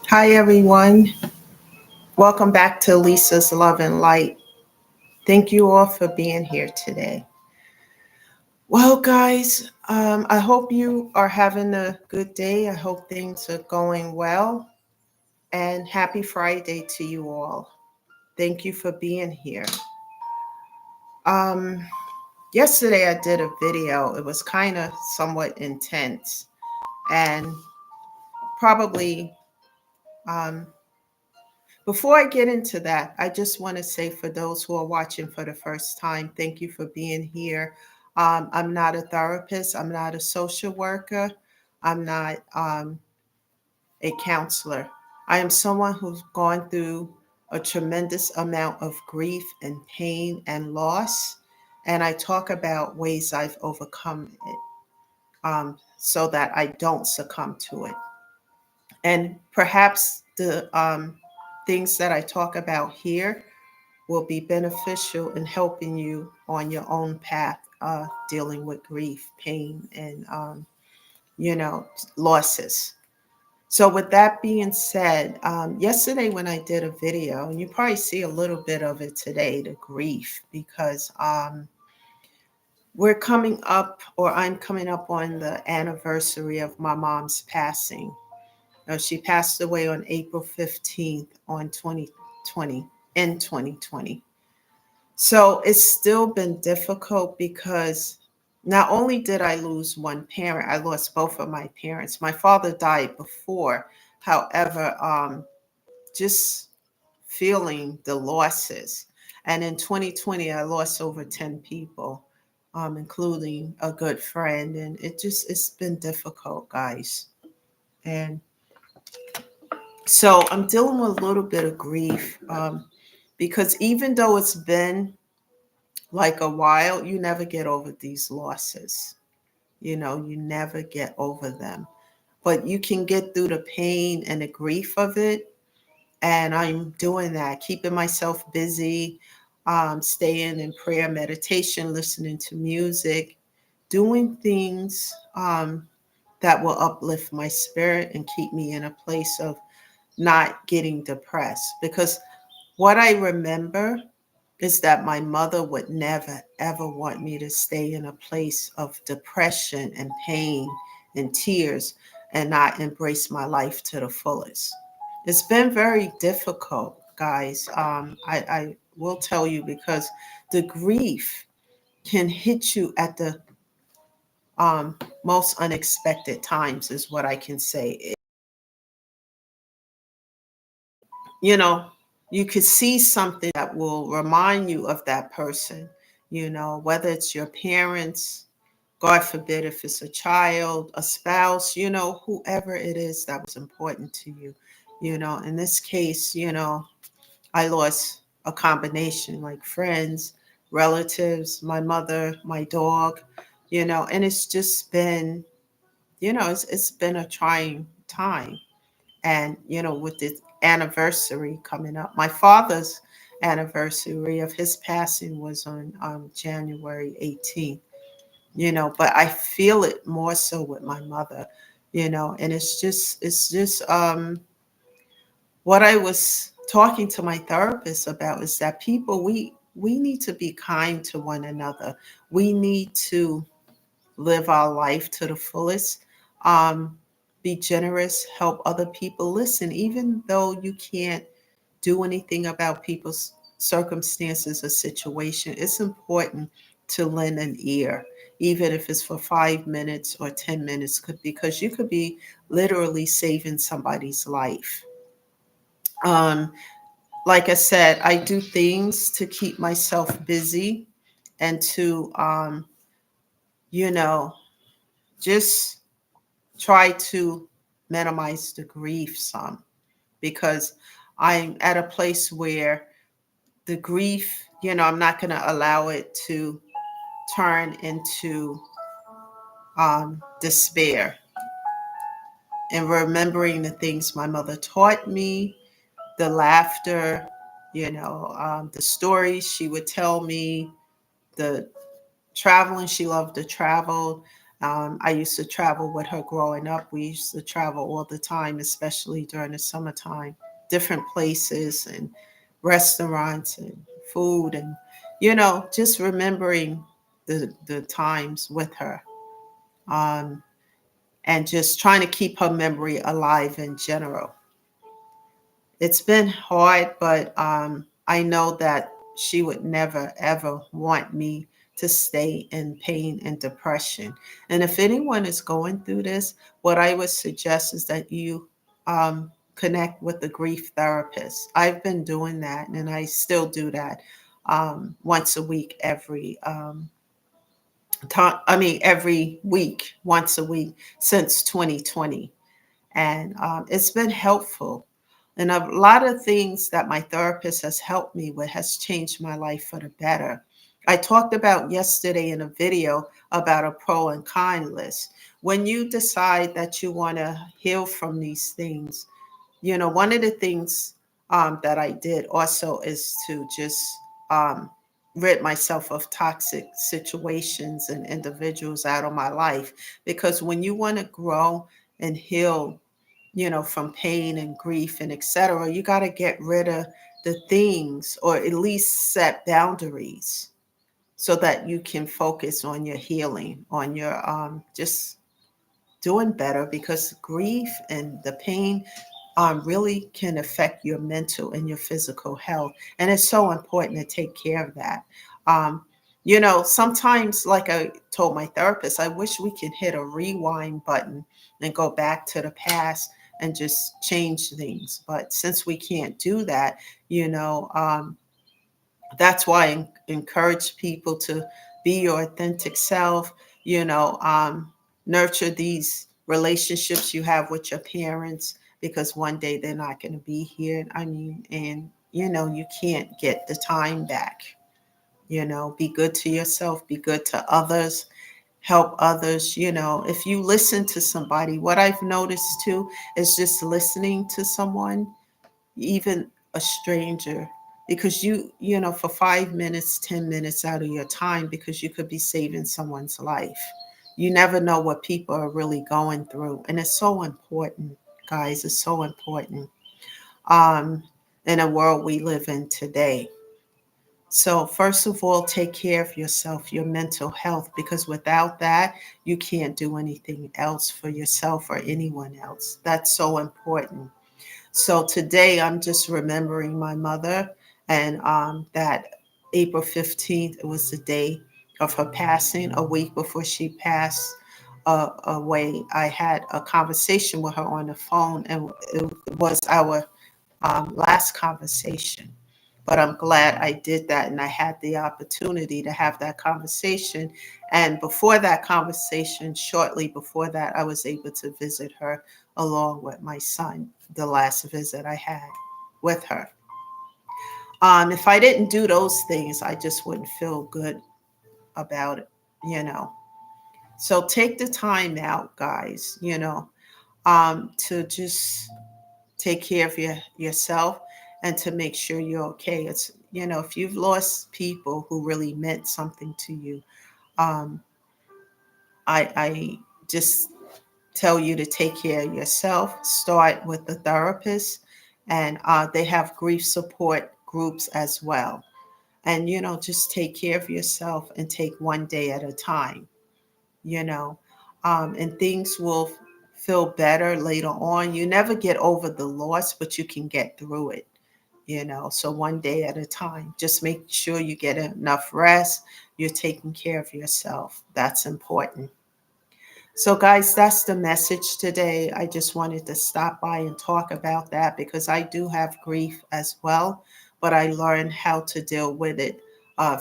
Hi, everyone. Welcome back to Lisa's Love and Light. Thank you all for being here today. Well, guys, I hope you are having a good day. I hope things are going well. And happy Friday to you all. Thank you for being here. Um, Yesterday, I did a video. It was kind of somewhat intense. And probably um, before I get into that, I just want to say for those who are watching for the first time, thank you for being here. I'm not a therapist, I'm not a social worker, I'm not a counselor. I am someone who's gone through a tremendous amount of grief and pain and loss. And I talk about ways I've overcome it so that I don't succumb to it. And perhaps the things that I talk about here will be beneficial in helping you on your own path dealing with grief, pain, and you know losses. So, with that being said, yesterday when I did a video, and you probably see a little bit of it today, the grief, because we're coming up, or I'm coming up on the anniversary of my mom's passing. She passed away on April 15th on 2020, in 2020. So it's still been difficult because not only did I lose one parent, I lost both of my parents. My father died before. However, just feeling the losses. And in 2020, I lost over 10 people, including a good friend. And it's been difficult, guys. And so I'm dealing with a little bit of grief because even though it's been like a while, you never get over these losses. You never get over them. But you can get through the pain and the grief of it. And I'm doing that, keeping myself busy, staying in prayer, meditation, listening to music, doing things that will uplift my spirit and keep me in a place of not getting depressed. Because what I remember is that my mother would never, ever want me to stay in a place of depression and pain and tears and not embrace my life to the fullest. It's been very difficult, guys. I will tell you because the grief can hit you at the most unexpected times, is what I can say. You know, you could see something that will remind you of that person, whether it's your parents, God forbid if it's a child, a spouse, whoever it is that was important to you. In this case, I lost a combination like friends, relatives, my mother, my dog, and it's just been, it's been a trying time. And with the anniversary coming up, my father's anniversary of his passing was on January 18th. But I feel it more so with my mother. And it's just what I was talking to my therapist about is that people, we need to be kind to one another. We need to live our life to the fullest. Um, be generous, help other people. Listen, even though you can't do anything about people's circumstances or situation, it's important to lend an ear, even if it's for 5 minutes or 10 minutes, because you could be literally saving somebody's life. Um, like I said, I do things to keep myself busy and to, you know, just try to minimize the grief some, because I'm at a place where the grief, I'm not going to allow it to turn into despair. And remembering the things my mother taught me, the laughter, the stories she would tell me, the traveling, she loved to travel. I used to travel with her growing up. We used to travel all the time, especially during the summertime, different places and restaurants and food, and just remembering the times with her, um, and just trying to keep her memory alive in general. It's been hard, but I know that she would never, ever want me to stay in pain and depression. And if anyone is going through this, what I would suggest is that you connect with a grief therapist. I've been doing that, and I still do that once a week, every time. I mean, every week, once a week since 2020, and it's been helpful. And a lot of things that my therapist has helped me with has changed my life for the better. I talked about yesterday in a video about a pro and con list. When you decide that you want to heal from these things, one of the things that I did also is to just um, rid myself of toxic situations and individuals out of my life. Because when you want to grow and heal, from pain and grief and etc., you got to get rid of the things, or at least set boundaries, so that you can focus on your healing, on your just doing better, because grief and the pain really can affect your mental and your physical health. And it's so important to take care of that. Um, sometimes, like I told my therapist, I wish we could hit a rewind button and go back to the past and just change things. But since we can't do that, that's why I encourage people to be your authentic self, nurture these relationships you have with your parents, because one day they're not going to be here. I mean, and you can't get the time back. Be good to yourself, be good to others, help others. If you listen to somebody, what I've noticed too is just listening to someone, even a stranger, because for 5 minutes, 10 minutes out of your time, because you could be saving someone's life. You never know what people are really going through, and it's so important, guys. It's so important um in a world we live in today. So first of all, take care of yourself, your mental health, because without that, you can't do anything else for yourself or anyone else. That's so important. So today I'm just remembering my mother, and that April 15th, it was the day of her passing. A week before she passed away, I had a conversation with her on the phone, and it was our last conversation. But I'm glad I did that, and I had the opportunity to have that conversation. And before that conversation, shortly before that, I was able to visit her along with my son, the last visit I had with her. If I didn't do those things, I just wouldn't feel good about it, you know. So take the time out, guys, to just take care of yourself, and to make sure you're okay. It's, if you've lost people who really meant something to you, um, I just tell you to take care of yourself. Start with the therapist, and they have grief support groups as well. And just take care of yourself and take one day at a time. you know, and things will feel better later on. You never get over the loss, but you can get through it. So one day at a time. Just make sure you get enough rest. You're taking care of yourself. That's important. So, guys, that's the message today. I just wanted to stop by and talk about that, because I do have grief as well, but I learned how to deal with it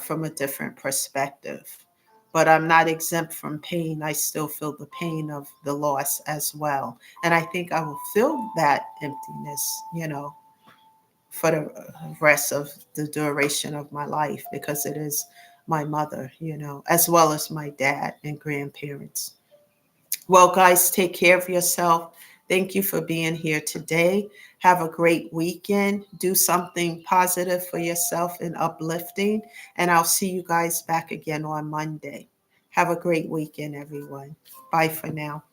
from a different perspective. But I'm not exempt from pain. I still feel the pain of the loss as well. And I think I will feel that emptiness, for the rest of the duration of my life, because it is my mother, as well as my dad and grandparents. Well, guys, take care of yourself. Thank you for being here today. Have a great weekend. Do something positive for yourself and uplifting. And I'll see you guys back again on Monday. Have a great weekend, everyone. Bye for now.